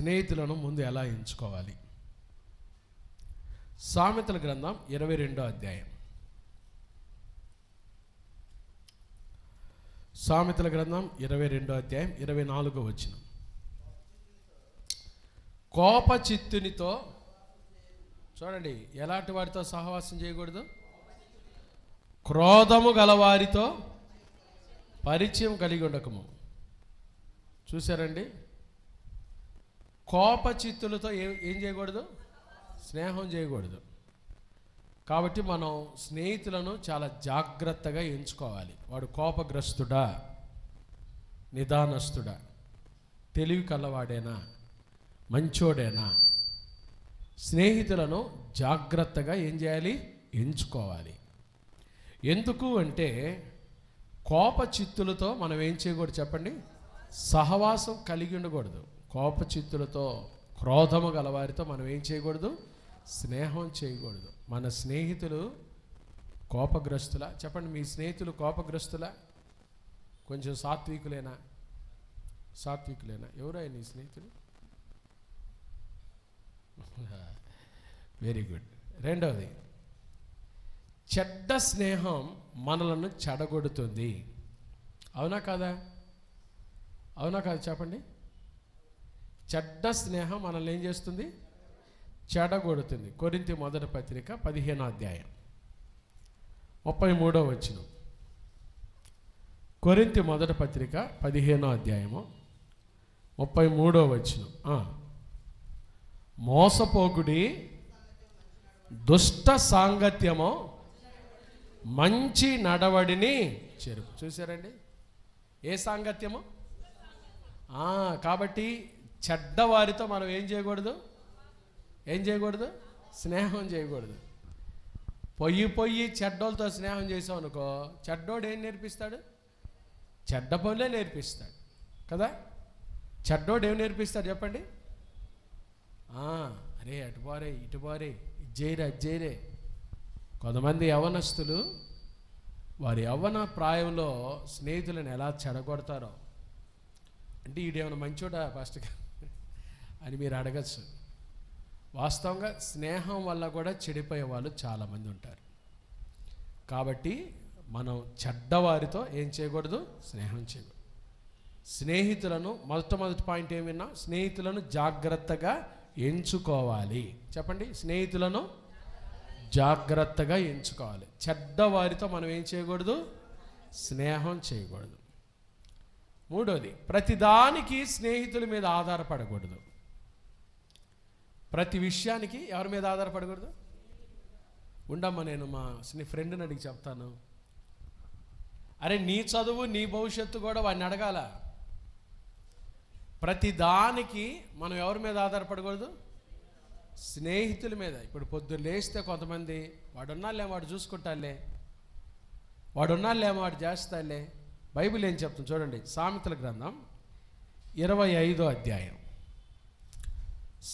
స్నేహితులను ముందు ఎలా ఎంచుకోవాలి? సామెతల గ్రంథం 22వ అధ్యాయం. సామెతల గ్రంథం 22వ అధ్యాయం 24వ వచనం. కోపచిత్తునితో, చూడండి, ఎలాంటి వారితో సహవాసం చేయకూడదు? క్రోధము గలవారితో పరిచయం కలిగి ఉండకము. చూసారండి, కోపచిత్తులతో ఏం చేయకూడదు? స్నేహం చేయకూడదు. కాబట్టి మనం స్నేహితులను చాలా జాగ్రత్తగా ఎంచుకోవాలి. వాడు కోపగ్రస్తుడా, నిదానస్తుడా, తెలివి కలవాడేనా, మంచోడేనా? స్నేహితులను జాగ్రత్తగా ఏం చేయాలి? ఎంచుకోవాలి. ఎందుకు అంటే కోపచిత్తులతో మనం ఏం చేయకూడదు చెప్పండి? సహవాసం కలిగి ఉండకూడదు. కోపచిత్తులతో, క్రోధము గలవారితో మనం ఏం చేయకూడదు? స్నేహం చేయకూడదు. మన స్నేహితులు కోపగ్రస్తులా? చెప్పండి, మీ స్నేహితులు కోపగ్రస్తులా? కొంచెం సాత్వికులేనా? ఎవరో నీ స్నేహితులు? Very good. రెండవది, చెడ్డ స్నేహం మనలను చెడగొడుతుంది. అవునా కాదా? చెప్పండి. చెడ్డ స్నేహం మనల్ని ఏం చేస్తుంది? చెడగొడుతుంది. కొరింథీ మొదటి పత్రిక 15వ అధ్యాయం 33వ వచనం. కొరింథీ మొదటి పత్రిక 15వ అధ్యాయము 33వ వచనం. మోసపోకుడి, దుష్ట సాంగత్యము మంచి నడవడిని చెరుపు. చూసారండి, ఏ సాంగత్యము? కాబట్టి చెడ్డవారితో మనం ఏం చేయకూడదు? స్నేహం చేయకూడదు. పొయ్యి చెడ్డోళ్ళతో స్నేహం చేసాం అనుకో, చెడ్డోడు ఏం నేర్పిస్తాడు? చెడ్డ పనులే నేర్పిస్తాడు కదా. చెడ్డోడు ఏం నేర్పిస్తాడు చెప్పండి? అరే అటు బారే, ఇటు బారే, ఇజ్జేరే. కొంతమంది యవ్వనస్తులు వారి యవ్వన ప్రాయంలో స్నేహితులను ఎలా చెడగొడతారో, అంటే ఈడేమైనా మంచోడా పాస్టర్ అని మీరు అడగచ్చు. వాస్తవంగా స్నేహం వల్ల కూడా చెడిపోయే వాళ్ళు చాలామంది ఉంటారు. కాబట్టి మనం చెడ్డవారితో ఏం చేయకూడదు? స్నేహం చేయకూడదు. స్నేహితులను మొదటి పాయింట్ ఏమిన్నా, స్నేహితులను జాగ్రత్తగా ఎంచుకోవాలి. చెప్పండి, స్నేహితులను జాగ్రత్తగా ఎంచుకోవాలి. చెడ్డవారితో మనం ఏం చేయకూడదు? స్నేహం చేయకూడదు. మూడోది, ప్రతిదానికి స్నేహితుల మీద ఆధారపడకూడదు. ప్రతి విషయానికి ఎవరి మీద ఆధారపడకూడదు? ఉండమ్మా, నేను మా ఫ్రెండ్ని అడిగి చెప్తాను. అరే, నీ చదువు, నీ భవిష్యత్తు కూడా వాడిని అడగాల. ప్రతిదానికి మనం ఎవరి మీద ఆధారపడకూడదు? స్నేహితుల మీద. ఇప్పుడు పొద్దున్న లేస్తే కొంతమంది, వాడున్నాళ్ళేమో వాడు చూసుకుంటాలే, వాడు చేస్తాలే. బైబిల్ ఏం చెప్తుంది చూడండి. సామెతల గ్రంథం 25వ అధ్యాయం.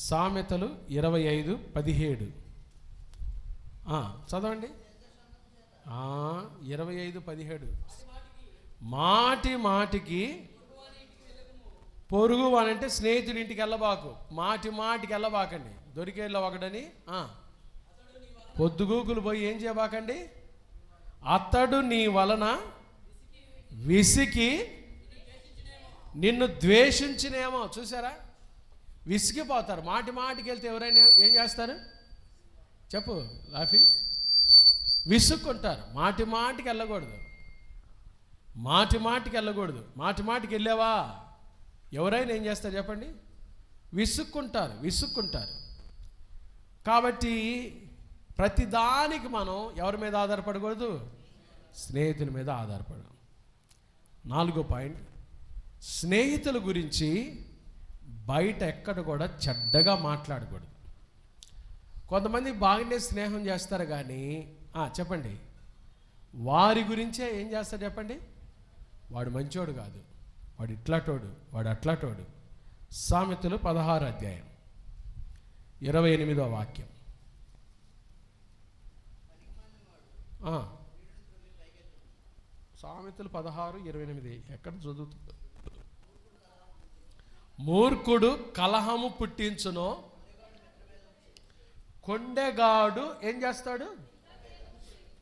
సామెతలు 25:17 చదవండి. 25:17. మాటికి పొరుగు అనంటే స్నేహితుడి ఇంటికి వెళ్ళబాకు. మాటికి వెళ్ళబాకండి. దొరికేళ్ళ ఒకడని పొద్దుగూకులు పోయి ఏం చేయబాకండి? అతడు నీ వలన విసికి నిన్ను ద్వేషించినేమో. చూసారా, విసిగిపోతారు. మాటికి వెళ్తే ఎవరైనా ఏం చేస్తారు చెప్పు లాఫీ? విసుక్కుంటారు. మాటికి వెళ్ళకూడదు. మాటికి వెళ్ళావా ఎవరైనా ఏం చేస్తారు చెప్పండి? విసుక్కుంటారు. కాబట్టి ప్రతిదానికి మనం ఎవరి మీద ఆధారపడకూడదు? స్నేహితుల మీద ఆధారపడడం. 4వ పాయింట్, స్నేహితుల గురించి బయట ఎక్కడ కూడా చెడ్డగా మాట్లాడకూడదు. కొంతమంది బాగానే స్నేహం చేస్తారు కానీ చెప్పండి, వారి గురించే ఏం చేస్తారు చెప్పండి? వాడు మంచోడు కాదు, వాడు ఇట్లాటోడు, వాడు అట్లాటోడు. సామెతలు 16వ అధ్యాయం 28వ వాక్యం. సామెతలు 16:28 ఎక్కడ చదువుతుంది? మూర్ఖుడు కలహము పుట్టించును, కొండెగాడు ఏం చేస్తాడు?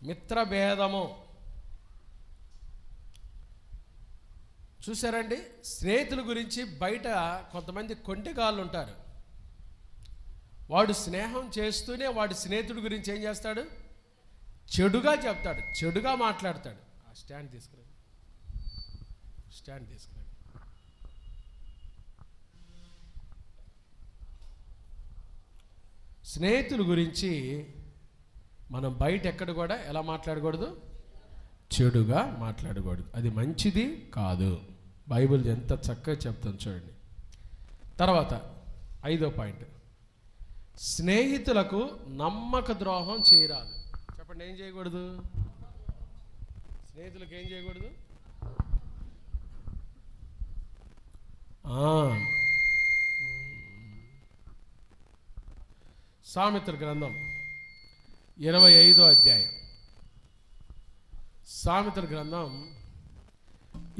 మిత్రభేదము. చూసారండి, స్నేహితుల గురించి బయట కొంతమంది కొంటెగాళ్ళు ఉంటారు. వాడు స్నేహం చేస్తూనే వాడి స్నేహితుడి గురించి ఏం చేస్తాడు? చెడుగా చెప్తాడు, చెడుగా మాట్లాడతాడు. ఆ స్టాండ్ తీసుకురండి, స్టాండ్ తీసుకురండి. స్నేహితుల గురించి మనం బయట ఎక్కడ కూడా ఎలా మాట్లాడకూడదు? చెడుగా మాట్లాడకూడదు. అది మంచిది కాదు. బైబిల్ ఎంత చక్కగా చెప్తాను చూడండి. తర్వాత 5వ పాయింట్, స్నేహితులకు నమ్మక ద్రోహం చేయరాదు. చెప్పండి, ఏం చేయకూడదు? స్నేహితులకు ఏం చేయకూడదు? సామెతల గ్రంథం 25వ అధ్యాయం. సామెతల గ్రంథం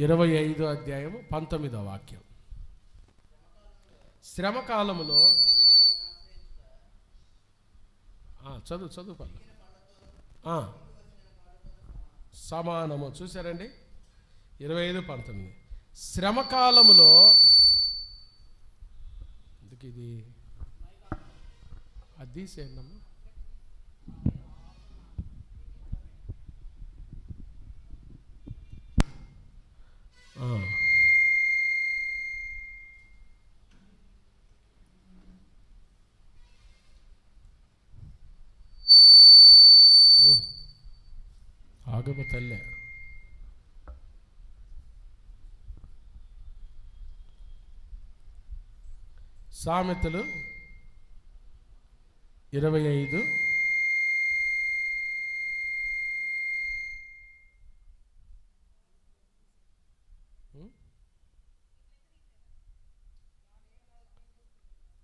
25వ అధ్యాయం 19వ వాక్యం. శ్రమ కాలములో చదువు పల్ల సమానము. చూసారండి, 25:19. శ్రమ కాలములో, ఎందుకు ఇది అది తీసేయండమ్మా. ఆగమ తల్లే. సామెతలు 25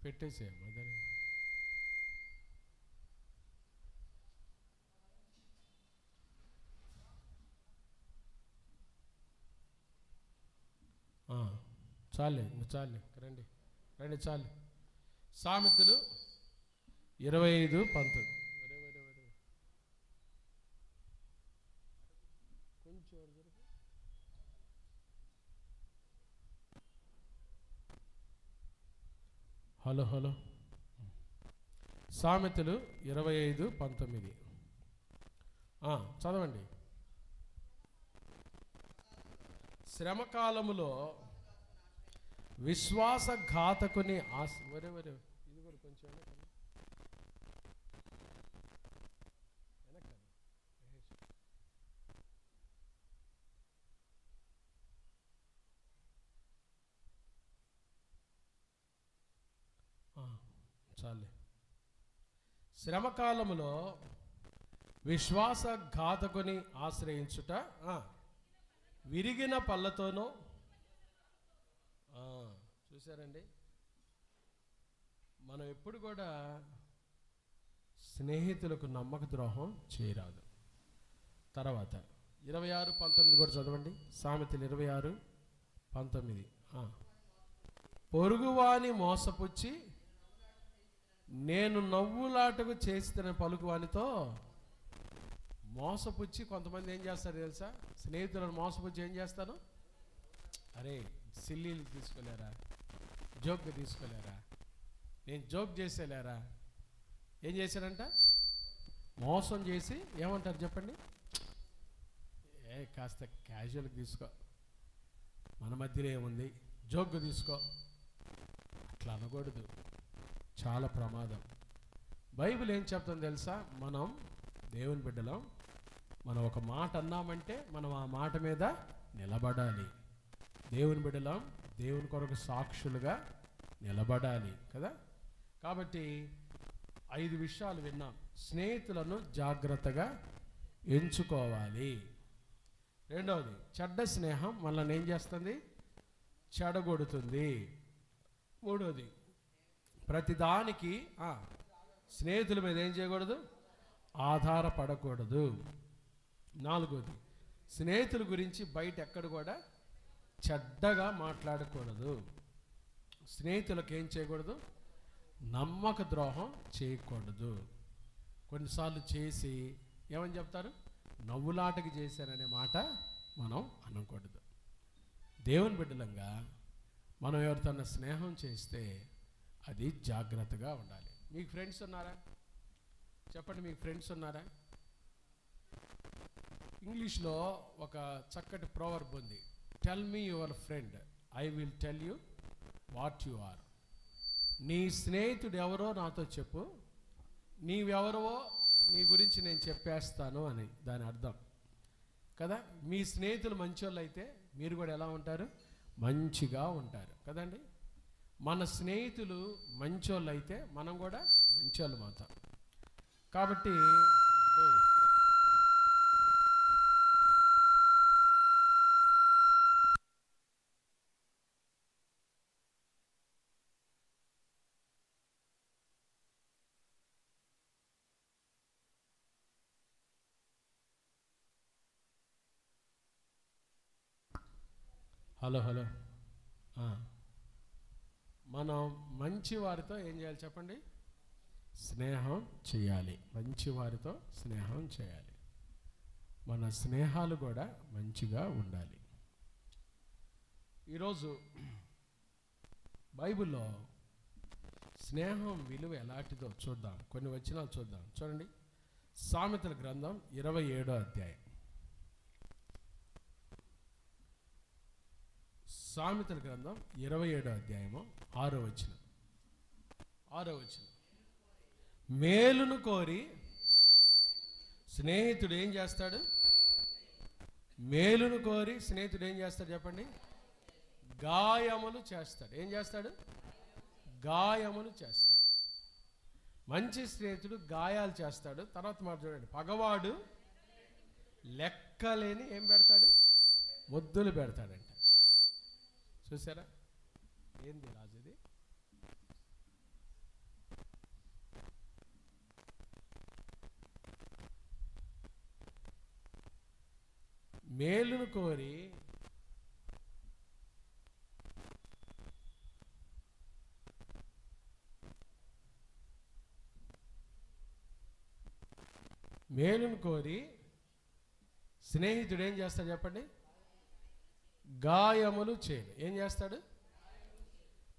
పెట్టేసేయమ్మా. చాలే రండి చాలు. సామెతలు 25:19. హలో సామెతలు 25:19 చదవండి. శ్రమకాలములో విశ్వాసఘాతకుని ఇది కూడా కొంచెం చాలే. శ్రమకాలములో విశ్వాసఘాతకుని ఆశ్రయించుట విరిగిన పళ్ళతోనూ. చూసారండి, మనం ఎప్పుడు కూడా స్నేహితులకు నమ్మక ద్రోహం చేయరాదు. తర్వాత 26:19 కూడా చదవండి. సామెతలు 26:19. పొరుగువాని మోసపుచ్చి నేను నవ్వులాటకు చేస్తున్న పలుకువానితో. మోసపుచ్చి కొంతమంది ఏం చేస్తారు తెలుసా? స్నేహితులను మోసపుచ్చి ఏం చేస్తాను? అరే సిల్లీలు తీసుకోలేరా, జోక్గా తీసుకోలేరా, నేను జోక్ చేసేలేరా, ఏం చేశారంట? మోసం చేసి ఏమంటారు చెప్పండి? కాస్త క్యాజువల్గా తీసుకో, మన మధ్యలో ఏముంది, జోక్గా తీసుకో. అట్లా అనకూడదు, చాలా ప్రమాదం. బైబిల్ ఏం చెప్తుందో తెలుసా? మనం దేవుని బిడ్డలం. మనం ఒక మాట అన్నామంటే మనం ఆ మాట మీద నిలబడాలి. దేవుని బిడ్డలం, దేవుని కొరకు సాక్షులుగా నిలబడాలి కదా. కాబట్టి 5 విషయాలు విన్నాం. స్నేహితులను జాగ్రత్తగా ఎంచుకోవాలి. రెండవది, చెడ్డ స్నేహం మనల్ని ఏం చేస్తుంది? చెడగొడుతుంది. మూడవది, ప్రతిదానికి స్నేహితుల మీద ఏం చేయకూడదు? ఆధారపడకూడదు. నాలుగవది, స్నేహితుల గురించి బయట ఎక్కడ కూడా చెడ్డగా మాట్లాడకూడదు. స్నేహితులకు ఏం చేయకూడదు? నమ్మక ద్రోహం చేయకూడదు. కొన్నిసార్లు చేసి ఏమని చెప్తారు? నవ్వులాటకి చేశారనే మాట మనం అనకూడదు. దేవుని బిడ్డలంగా మనం ఎవరితోన్నా స్నేహం చేస్తే అది జాగ్రత్తగా ఉండాలి. మీకు ఫ్రెండ్స్ ఉన్నారా? చెప్పండి, మీకు ఫ్రెండ్స్ ఉన్నారా? ఇంగ్లీష్లో ఒక చక్కటి ప్రోవర్బ్ ఉంది. Tell me your friend, I will tell you what you are. నీ స్నేహితుడు ఎవరో నాతో చెప్పు, నీవెవరో నీ గురించి నేను చెప్పేస్తాను అని దాని అర్థం కదా. మీ స్నేహితులు మంచోళ్ళు అయితే మీరు కూడా ఎలా ఉంటారు? మంచిగా ఉంటారు కదండి. మన స్నేహితులు మంచోళ్ళు అయితే మనం కూడా మంచోళ్ళు అవుతాం. కాబట్టి హలో మనం మంచి వారితో ఏం చేయాలి చెప్పండి? స్నేహం చేయాలి. మంచి వారితో స్నేహం చేయాలి. మన స్నేహాలు కూడా మంచిగా ఉండాలి. ఈరోజు బైబిల్లో స్నేహం విలువ ఎలాంటిదో చూద్దాం. కొన్ని వచనాలు చూద్దాం. చూడండి, సామెతల గ్రంథం 27వ అధ్యాయం. సామెతల గ్రంథం 27వ అధ్యాయము 6వ వచనం. మేలును కోరి స్నేహితుడు ఏం చేస్తాడు? మేలును కోరి స్నేహితుడు ఏం చేస్తాడు చెప్పండి? గాయములు చేస్తాడు. ఏం చేస్తాడు? గాయములు చేస్తాడు. మంచి స్నేహితుడు గాయాలు చేస్తాడు. తర్వాత మాట చూడండి, పగవాడు లెక్కలేని ఏం పెడతాడు? ముద్దులు పెడతాడంట. చూసారా? ఏంది రాజు ఇది? మేలును కోరి స్నేహితుడు ఏం చేస్తాడు చెప్పండి? గాయములు చేయడు. ఏం చేస్తాడు?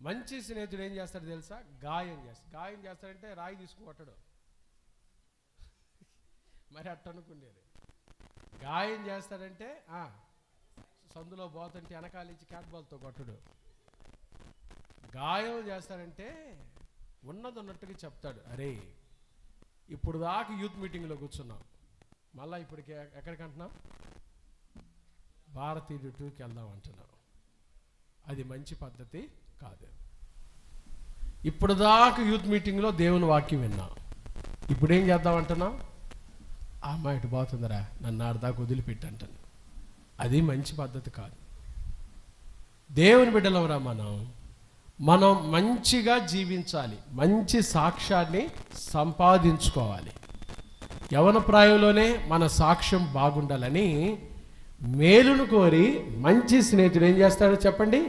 మంచి స్నేహితుడు ఏం చేస్తాడు తెలుసా? గాయం చేస్తాడంటే రాయి తీసుకుని కొట్టడు. మరి అట్టనుకునేది. గాయం చేస్తాడంటే సందులో పోతుంటే వెనకాలించి క్యాట్ బాల్తో కొట్టడు. గాయం చేస్తాడంటే ఉన్నదన్నట్టుగా చెప్తాడు. అరే, ఇప్పుడు దాకా యూత్ మీటింగ్లో కూర్చున్నాం, మళ్ళీ ఇప్పటికి ఎక్కడికి అంటున్నాం? భారతీయుడు 2కి వెళ్దాం అంటున్నాం. అది మంచి పద్ధతి కాదు. ఇప్పుడు దాకా యూత్ మీటింగ్లో దేవుని వాక్యం విన్నాం, ఇప్పుడు ఏం చేద్దాం అంటున్నాం? ఆ అమ్మాయి ఇటు పోతుందిరా, నన్ను ఆడదాకా వదిలిపెట్టి అంటాను. అది మంచి పద్ధతి కాదు. దేవుని బిడ్డలవరా, మనం మంచిగా జీవించాలి, మంచి సాక్ష్యాన్ని సంపాదించుకోవాలి. యవన ప్రాయంలోనే మన సాక్ష్యం బాగుండాలని మేలును కోరి మంచి స్నేహితుడు ఏం చేస్తాడో చెప్పండి?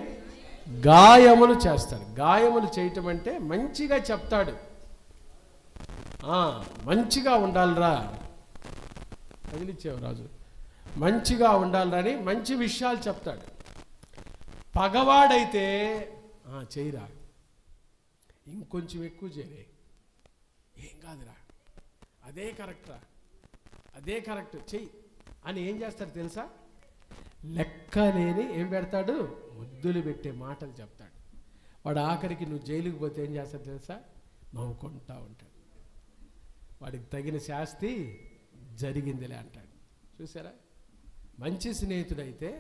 గాయములు చేస్తాడు. గాయములు చేయటం అంటే మంచిగా చెప్తాడు. మంచిగా ఉండాలిరా, కదిలిచ్చేవు రాజు, మంచిగా ఉండాలిరా అని మంచి విషయాలు చెప్తాడు. పగవాడైతే చేయరా, ఇంకొంచెం ఎక్కువ చేయరే, ఏం కాదురా, అదే కరెక్ట్రా, అదే కరెక్ట్ చెయ్యి అని ఏం చేస్తాడు తెలుసా? లెక్కలేని ఏం పెడతాడు? ముద్దులు పెట్టే మాటలు చెప్తాడు. వాడు ఆఖరికి నువ్వు జైలుకి పోతే ఏం చేస్తాడు తెలుసా? నవ్వుకుంటా ఉంటాడు. వాడికి తగిన శాస్తి జరిగిందిలే అంటాడు. చూసారా? మంచి స్నేహితుడైతే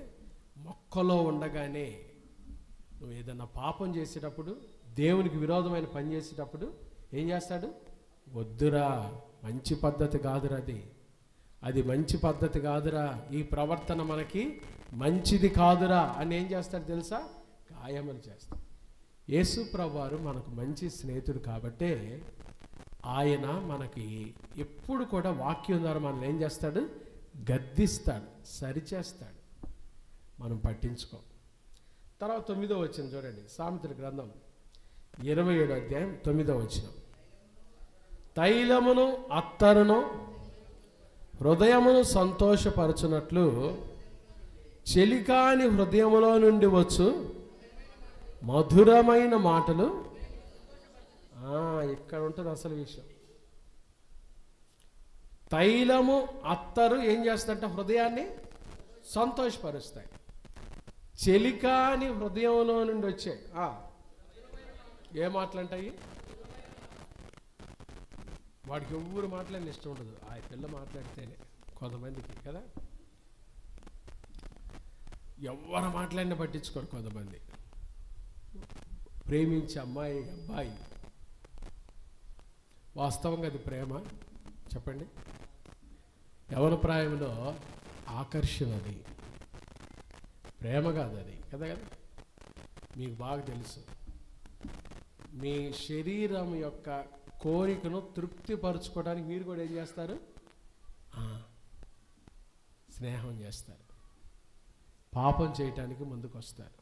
మొక్కలో ఉండగానే నువ్వు ఏదన్నా పాపం చేసేటప్పుడు, దేవునికి విరోధమైన పని చేసేటప్పుడు ఏం చేస్తాడు? వద్దురా, మంచి పద్ధతి కాదురా, అది మంచి పద్ధతి కాదురా, ఈ ప్రవర్తన మనకి మంచిది కాదురా అని ఏం చేస్తాడు తెలుసా? గాయములు చేస్తాడు. యేసు ప్రభువారు మనకు మంచి స్నేహితుడు కాబట్టే ఆయన మనకి ఎప్పుడు కూడా వాక్యం ద్వారా మనల్ని ఏం చేస్తాడు? గద్దిస్తాడు, సరిచేస్తాడు. మనం పట్టించుకో. తర్వాత 9వ వచనం చూడండి, సామెతల గ్రంథం 27 అధ్యాయం 9వ వచనం. తైలమును అత్తరును హృదయమును సంతోషపరచునట్లు చెలికాని హృదయములో నుండి వచ్చు మధురమైన మాటలు. ఇక్కడ ఉంటుంది అసలు విషయం. తైలము అత్తరు ఏం చేస్తాయంటే హృదయాన్ని సంతోషపరుస్తాయి. చెలికాని హృదయంలో నుండి వచ్చే ఏ మాటలంటాయి? వాడికి ఎవ్వరు మాట్లాడిన ఇష్టం ఉండదు, ఆ పిల్ల మాట్లాడితేనే కొంతమందికి కదా. ఎవరు మాట్లాడినా పట్టించుకోరు కొంతమంది. ప్రేమించే అమ్మాయి అబ్బాయి, వాస్తవంగా అది ప్రేమ చెప్పండి? యవన ప్రాయంలో ఆకర్షణ, అది ప్రేమ కాదు, అది కదా. మీకు బాగా తెలుసు, మీ శరీరం యొక్క కోరికను తృప్తిపరచుకోవడానికి మీరు కూడా ఏం చేస్తారు? స్నేహం చేస్తారు. పాపం చేయటానికి ముందుకు వస్తారు.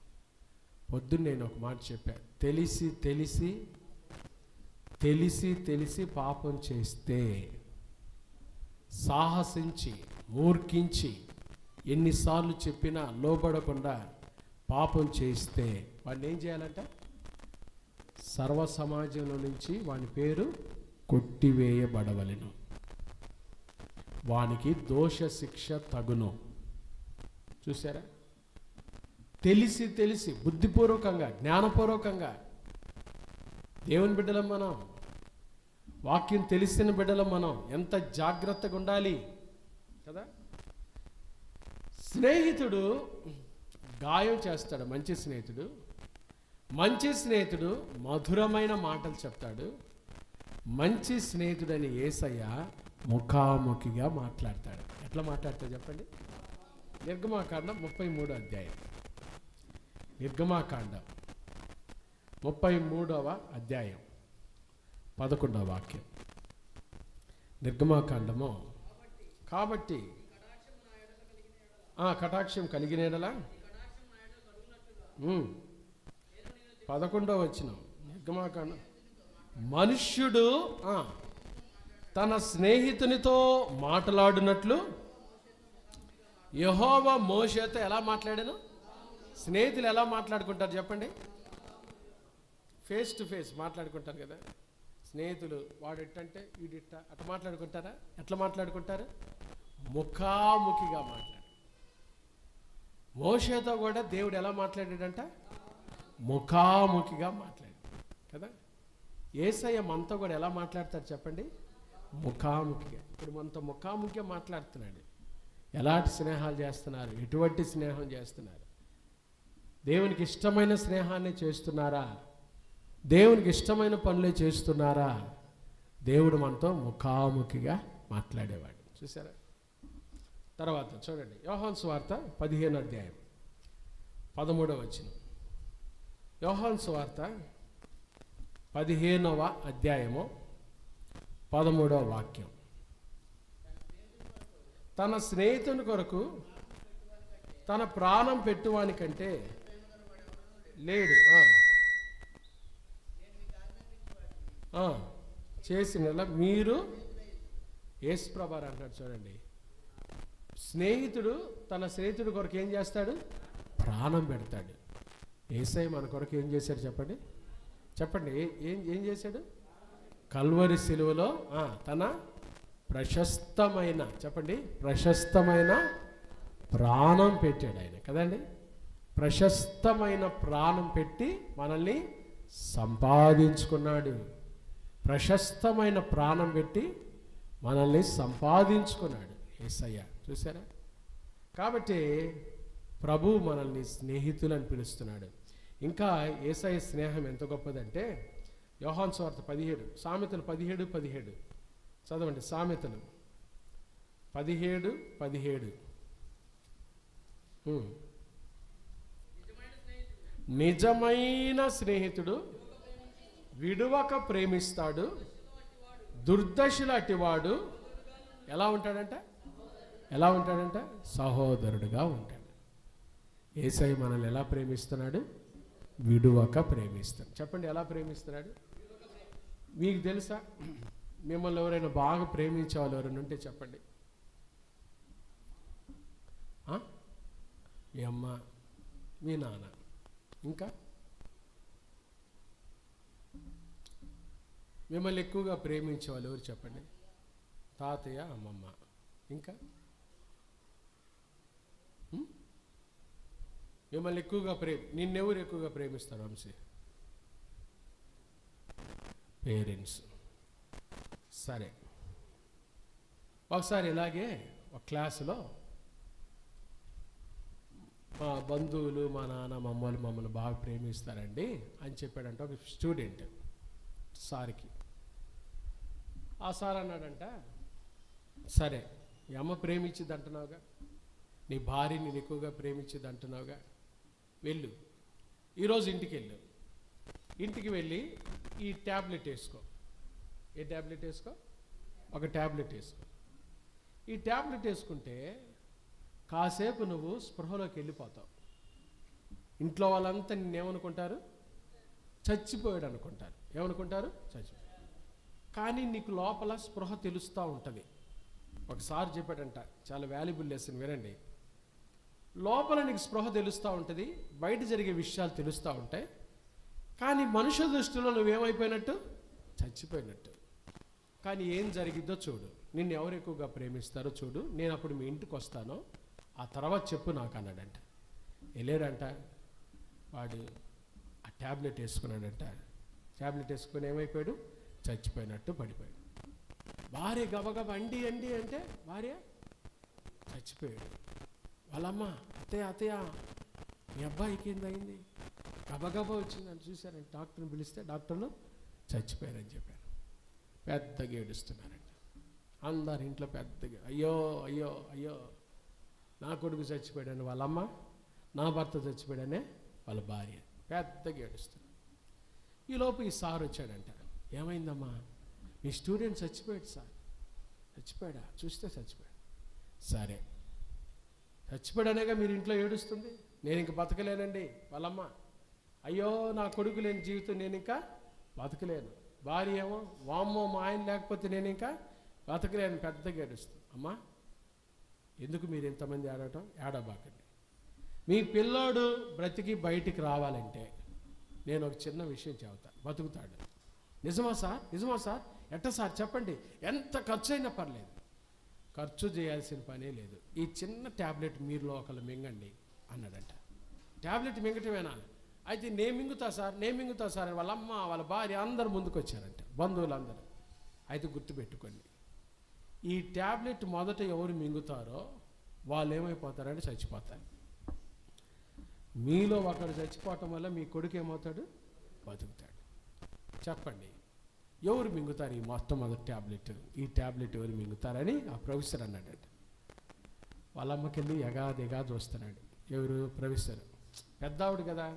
పొద్దున్న నేను ఒక మాట చెప్పాను, తెలిసి తెలిసి తెలిసి తెలిసి పాపం చేస్తే, సాహసించి మూర్ఖించి ఎన్నిసార్లు చెప్పినా లోబడకుండా పాపం చేస్తే వాడిని ఏం చేయాలంట? సర్వ సమాజంలో నుంచి వాని పేరు కొట్టివేయబడవలెను, వానికి దోష శిక్ష తగును. చూసారా? తెలిసి తెలిసి బుద్ధిపూర్వకంగా జ్ఞానపూర్వకంగా. దేవుని బిడ్డలం మనం, వాక్యం తెలిసిన బిడ్డలం మనం, ఎంత జాగ్రత్తగా ఉండాలి కదా. స్నేహితుడు గాయం చేస్తాడు. మంచి స్నేహితుడు మధురమైన మాటలు చెప్తాడు. మంచి స్నేహితుడని యేసయ్య ముఖాముఖిగా మాట్లాడతాడు. ఎట్లా మాట్లాడతాడు చెప్పండి? నిర్గమాకాండం 33వ అధ్యాయం. నిర్గమాకాండం 33వ అధ్యాయం 11వ వాక్యం. నిర్గమాకాండము. కాబట్టి కటాక్షం కలిగిన యెడల 11వ వచనం నిర్గమాకాండం. మనుష్యుడు తన స్నేహితునితో మాట్లాడినట్లు యెహోవా మోషేతో ఎలా మాట్లాడాను? స్నేహితులు ఎలా మాట్లాడుకుంటారు చెప్పండి? ఫేస్ టు ఫేస్ మాట్లాడుకుంటారు కదా స్నేహితులు. వాడు ఎట్టంటే వీడిట్ట అట్లా మాట్లాడుకుంటారా? ఎట్లా మాట్లాడుకుంటారు? ముఖాముఖిగా మాట్లాడు. మోషేతో కూడా దేవుడు ఎలా మాట్లాడాడంట? ముఖాముఖిగా మాట్లాడు కదా. యేసయ్య మనతో కూడా ఎలా మాట్లాడతారు చెప్పండి? ముఖాముఖిగా. ఇప్పుడు మనతో ముఖాముఖిగా మాట్లాడుతున్నాడు. ఎలాంటి స్నేహాలు చేస్తున్నారు? ఎటువంటి స్నేహం చేస్తున్నారు? దేవునికి ఇష్టమైన స్నేహాన్ని చేస్తున్నారా? దేవునికి ఇష్టమైన పనులే చేస్తున్నారా? దేవుడు మనతో ముఖాముఖిగా మాట్లాడేవాడు. చూసారా? తర్వాత చూడండి, యోహాను సువార్త 15వ అధ్యాయం 13వ వచనం. యోహాను సువార్త 15వ అధ్యాయము 13వ వాక్యం. తన స్నేహితుని కొరకు తన ప్రాణం పెట్టువానికంటే లేడు చేసిన మీరు యేసుప్రభువు అంటాడు. చూడండి, స్నేహితుడు తన స్నేహితుడి కొరకు ఏం చేస్తాడు? ప్రాణం పెడతాడు. యేసయ్య మన కొరకు ఏం చేశాడు చెప్పండి? చెప్పండి, ఏం చేశాడు? కల్వరి శిలువలో తన ప్రశస్తమైన, చెప్పండి, ప్రశస్తమైన ప్రాణం పెట్టాడు ఆయన కదండి. ప్రశస్తమైన ప్రాణం పెట్టి మనల్ని సంపాదించుకున్నాడు. ప్రశస్తమైన ప్రాణం పెట్టి మనల్ని సంపాదించుకున్నాడు యేసయ్య. చూసారా? కాబట్టి ప్రభు మనల్ని స్నేహితులని పిలుస్తున్నాడు. ఇంకా యేసయ్య స్నేహం ఎంత గొప్పదంటే, యోహాను సువార్త 17, సామెతలు 17:17 చదవండి. సామెతలు 17:17. నిజమైన స్నేహితుడు విడువక ప్రేమిస్తాడు, దుర్దశలు అటివాడు ఎలా ఉంటాడంట? సహోదరుడుగా ఉంటాడు. యేసయ్య మనల్ని ఎలా ప్రేమిస్తున్నాడు? విడువక ప్రేమిస్తాడు. చెప్పండి, ఎలా ప్రేమిస్తున్నాడు? మీకు తెలుసా? మిమ్మల్ని ఎవరైనా బాగా ప్రేమించే వాళ్ళు ఎవరైనా ఉంటే చెప్పండి. మీ అమ్మ, మీ నాన్న, ఇంకా మిమ్మల్ని ఎక్కువగా ప్రేమించే వాళ్ళు ఎవరు చెప్పండి? తాతయ్య, అమ్మమ్మ, ఇంకా మిమ్మల్ని ఎక్కువగా నిన్నెవరు ఎక్కువగా ప్రేమిస్తారు వంశీ? పేరెంట్స్. సరే, ఒకసారి ఇలాగే ఒక క్లాసులో మా బంధువులు, మా నాన్న, మా అమ్మలు మమ్మల్ని బాగా ప్రేమిస్తారండి అని చెప్పాడంట ఒక స్టూడెంట్ సార్కి. ఆ సార్ అన్నాడంట, సరే మీ అమ్మ ప్రేమించింది అంటున్నావుగా, నీ భార్యని నేను ఎక్కువగా ప్రేమించింది అంటున్నావుగా, వెళ్ళు, ఈరోజు ఇంటికి వెళ్ళు, ఇంటికి వెళ్ళి ఈ ట్యాబ్లెట్ వేసుకో. ఏ ట్యాబ్లెట్ వేసుకో? ఒక ట్యాబ్లెట్ వేసుకో. ఈ ట్యాబ్లెట్ వేసుకుంటే కాసేపు నువ్వు స్పృహలోకి వెళ్ళిపోతావు. ఇంట్లో వాళ్ళంతా నిన్నేమనుకుంటారు? చచ్చిపోయాడు అనుకుంటారు. ఏమనుకుంటారు? చచ్చిపోయాడు. కానీ నీకు లోపల స్పృహ తెలుస్తూ ఉంటుంది. ఒకసారి చెప్పాడంట, చాలా వాల్యుబుల్ లెసన్, వినండి. లోపల నీకు స్పృహ తెలుస్తూ ఉంటుంది, బయట జరిగే విషయాలు తెలుస్తూ ఉంటాయి, కానీ మనుషుల దృష్టిలో నువ్వేమైపోయినట్టు? చచ్చిపోయినట్టు. కానీ ఏం జరిగిద్దో చూడు, నిన్ను ఎవరు ఎక్కువగా ప్రేమిస్తారో చూడు, నేను అప్పుడు మీ ఇంటికి వస్తాను, ఆ తర్వాత చెప్పు నాకు అన్నాడంట. వెళ్ళాడంట, వాడు ఆ ట్యాబ్లెట్ వేసుకున్నాడంట. ట్యాబ్లెట్ వేసుకుని ఏమైపోయాడు? చచ్చిపోయినట్టు పడిపోయాడు. భార్య గబగబ అండి అంటే భార్య చచ్చిపోయాడు. వాళ్ళమ్మ, అత్తయ్య మీ అబ్బాయికి ఏందయింది? గబగబా వచ్చిందని చూశారంట. డాక్టర్ని పిలిస్తే డాక్టర్లు చచ్చిపోయారని చెప్పారు. పెద్దగా ఏడుస్తున్నారంట అందరు ఇంట్లో. పెద్దగా అయ్యో అయ్యో అయ్యో, నా కొడుకు చచ్చిపోయాడని వాళ్ళమ్మ, నా భర్త చచ్చిపోయాడనే వాళ్ళ భార్య పెద్దగా ఏడుస్తున్నారు. ఈలోపు ఈ సార్ వచ్చాడంట. ఏమైందమ్మా? మీ స్టూడెంట్ చచ్చిపోయాడు సార్. చచ్చిపోయాడా? చూస్తే చచ్చిపోయాడు. సరే, చచ్చిపోయాడనేగా మీరు ఇంట్లో ఏడుస్తుంది? నేను ఇంక బతకలేనండి వాళ్ళమ్మ. అయ్యో, నా కొడుకు లేని జీవితం నేను ఇంకా బతకలేను. భార్య ఏమో, వామ్మో మా ఆయన లేకపోతే నేను ఇంకా బతకలేను, పెద్దగా ఏడుస్తుంది. అమ్మా, ఎందుకు మీరు ఇంతమంది ఏడబాకండి. మీ పిల్లోడు బ్రతికి బయటికి రావాలంటే నేను ఒక చిన్న విషయం చెబుతాను, బతుకుతాడు. నిజమా సార్? నిజమా సార్? ఎట్ట సార్ చెప్పండి, ఎంత ఖర్చు అయినా పర్లేదు, ఖర్చు చేయాల్సిన పనే లేదు, ఈ చిన్న ట్యాబ్లెట్ మీరు ఒకళ్ళు మింగండి అన్నాడంట. ట్యాబ్లెట్ మింగటమేనా? అయితే నేను మింగుతా సార్ అని వాళ్ళ అమ్మ, వాళ్ళ భార్య అందరు ముందుకు వచ్చారంట, బంధువులందరూ. అయితే గుర్తుపెట్టుకోండి, ఈ ట్యాబ్లెట్ మొదట ఎవరు మింగుతారో వాళ్ళు ఏమైపోతారంటే చచ్చిపోతారు. మీలో ఒకడు చచ్చిపోవటం వల్ల మీ కొడుకు ఏమవుతాడు? బతుకుతాడు. చెప్పండి, ఎవరు మింగుతారు ఈ మొట్టమొదటి ట్యాబ్లెట్? ఈ ట్యాబ్లెట్ ఎవరు మింగుతారని ఆ ప్రొఫెసర్ అన్నాడట. వాళ్ళమ్మకెళ్ళి ఎగాదిగా చూస్తున్నాడు. ఎవరు? ప్రొఫెసర్. పెద్ద ఆవిడ కదా,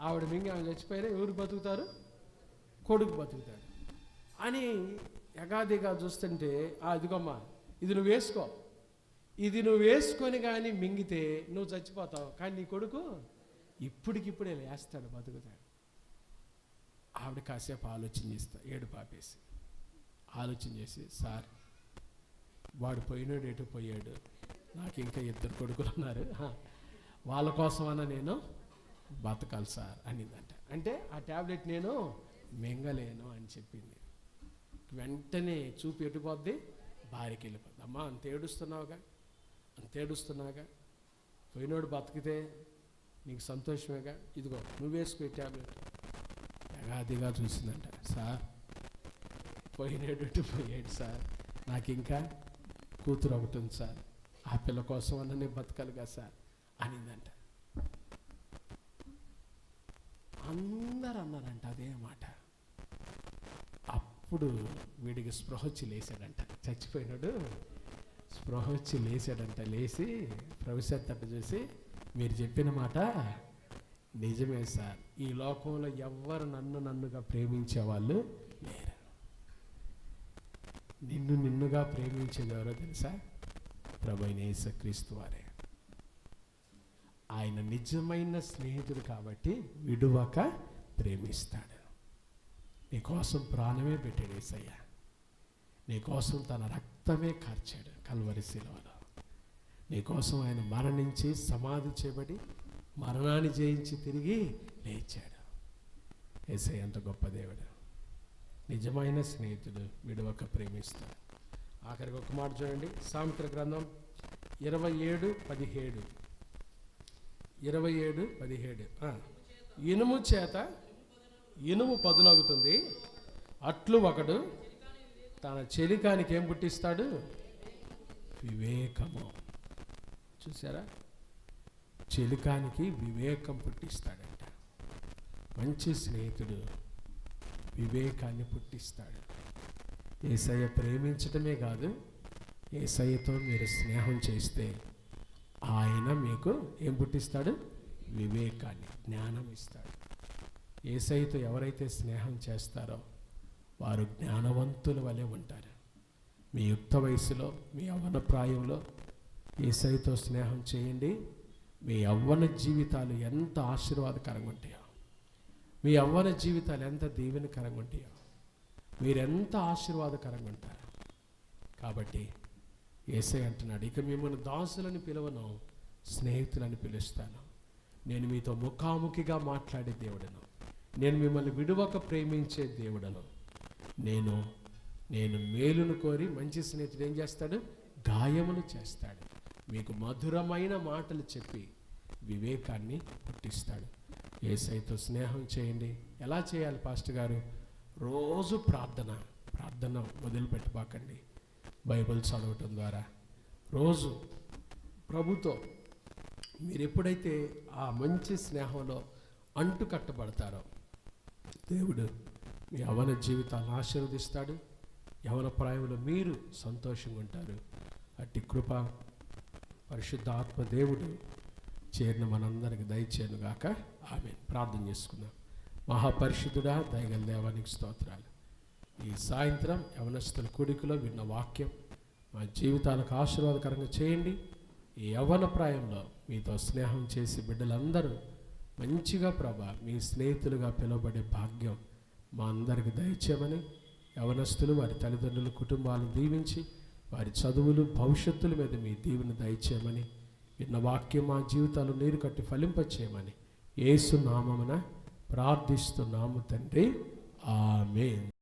ఆవిడ మింగి ఆమె చచ్చిపోయినా ఎవరు బతుకుతారు? కొడుకు బతుకుతాడు అని ఎగాదిగా చూస్తుంటే, ఇదిగమ్మా, ఇది నువ్వు వేసుకో, ఇది నువ్వు వేసుకొని కానీ మింగితే నువ్వు చచ్చిపోతావు, కానీ నీ కొడుకు ఇప్పటికిప్పుడే లేస్తాడు, బతుకుతాడు. ఆవిడ కాసేపు ఏడు పాపేసి ఆలోచన చేసి, సార్ వాడు పోయినాడు, ఎటు పోయాడు, నాకు ఇంకా 2 కొడుకులు ఉన్నారు, వాళ్ళ కోసమన్నా నేను బతకాలి సార్ అనిందంట. అంటే ఆ ట్యాబ్లెట్ నేను మింగలేను అని చెప్పింది. వెంటనే చూపు ఎటుపోద్ది? భార్యకి వెళ్ళిపోద్ది. అమ్మా, అంత ఏడుస్తున్నావుగా, పోయినోడు బతికితే నీకు సంతోషమేగా, ఇదిగో నువ్వు వేసుకో ఈ ట్యాబ్లెట్. ఎగాదిగా చూసిందంట. సార్ పోయాడు సార్, నాకు ఇంకా కూతురు ఒకటి ఉంది సార్, ఆ పిల్ల కోసం అన్న నేను బతకాలిగా సార్ అనిందంట. అందరూ అన్నారంట అదే మాట. అప్పుడు వీడికి స్పృహ వచ్చి లేచాడంట. చచ్చిపోయినాడు స్పృహ వచ్చి లేచాడంట. లేచి ప్రొఫెసర్ తట్టు చూసి, మీరు చెప్పిన మాట నిజమే సార్, ఈ లోకంలో ఎవ్వరు నన్నుగా ప్రేమించే వాళ్ళు లేరు. నిన్నుగా ప్రేమించేది ఎవరో తెలుసా? ప్రభువైన యేసుక్రీస్తు వారే. ఆయన నిజమైన స్నేహితుడు కాబట్టి విడువక ప్రేమిస్తాడు. నీకోసం ప్రాణమే పెట్టాడు యేసయ్య. నీకోసం తన రక్తమే కార్చాడు కల్వరి శిలువలో. నీకోసం ఆయన మరణించి సమాధి చేయబడి మరణాన్ని జయించి తిరిగి లేచాడు. యేసయ్య అంత గొప్ప దేవుడు, నిజమైన స్నేహితుడు, విడువక ప్రేమిస్తాడు. ఆఖరికి ఒక మాట చూడండి, సామెతల గ్రంథం 27:17. 27:17. ఇనుము చేత ఇనుము పదునగుతుంది, అట్లు ఒకడు తన చెలికానికి ఏం పుట్టిస్తాడు? వివేకము. చూసారా, చెలికానికి వివేకం పుట్టిస్తాడంట. మంచి స్నేహితుడు వివేకాన్ని పుట్టిస్తాడు. యేసయ్య ప్రేమించటమే కాదు, యేసయ్యతో మీరు స్నేహం చేస్తే ఆయన మీకు ఏం పుట్టిస్తాడు? వివేకాన్ని, జ్ఞానం ఇస్తాడు. యేసయ్యతో ఎవరైతే స్నేహం చేస్తారో వారు జ్ఞానవంతుల వలె ఉంటారు. మీ యుక్త వయసులో, మీ యవ్వన ప్రాయంలో యేసయ్యతో స్నేహం చేయండి. మీ యవ్వన జీవితాలు ఎంత ఆశీర్వాదకరంగా ఉంటాయో, మీ యవ్వన జీవితాలు ఎంత దీవెనకరంగా ఉంటాయో, మీరెంత ఆశీర్వాదకరంగా ఉంటారు. కాబట్టి యేసయ్య అంటున్నాడు, ఇక మిమ్మల్ని దాసులని పిలవను, స్నేహితులని పిలుస్తాను. నేను మీతో ముఖాముఖిగా మాట్లాడే దేవుడను, నేను మిమ్మల్ని విడువక ప్రేమించే దేవుడను. నేను మేలును కోరి, మంచి స్నేహితుడు ఏం చేస్తాడు? గాయములు చేస్తాడు. మీకు మధురమైన మాటలు చెప్పి వివేకాన్ని పుట్టిస్తాడు. యేసయ్యతో స్నేహం చేయండి. ఎలా చేయాలి పాస్టర్ గారు? రోజు ప్రార్థన వదిలిపెట్టబాకండి. బైబిల్ చదవటం ద్వారా రోజు ప్రభుతో మీరు ఎప్పుడైతే ఆ మంచి స్నేహంలో అంటు కట్టబడతారో దేవుడు మీ యవ్వన జీవితాలను ఆశీర్వదిస్తాడు. యవ్వన ప్రాయంలో మీరు సంతోషంగా ఉంటారు. అట్టి కృప పరిశుద్ధ ఆత్మ దేవుడు చేరిన మనందరికి దయచేయనుగాక. ఆమేన్. ప్రార్థన చేసుకుందాం. మహాపరిశుద్ధుడా, దయగల దేవానికి స్తోత్రాలు. ఈ సాయంత్రం యవనస్తుల కూడికలో విన్న వాక్యం మా జీవితాలకు ఆశీర్వాదకరంగా చేయండి. ఈ యవ్వన ప్రాయంలో మీతో స్నేహం చేసి బిడ్డలందరూ మంచిగా ప్రభా మీ స్నేహితులుగా పిలువబడే భాగ్యం మా అందరికి దయచేయమని, యవనస్తులు వారి తల్లిదండ్రులు కుటుంబాలను దీవించి వారి చదువులు భవిష్యత్తుల మీద మీ దీవెన దయచేయమని, విన్న వాక్యం మా జీవితాలు నీరు కట్టి ఫలింపచేయమని యేసు నామమున ప్రార్థిస్తున్నాము తండ్రి. ఆమేన్.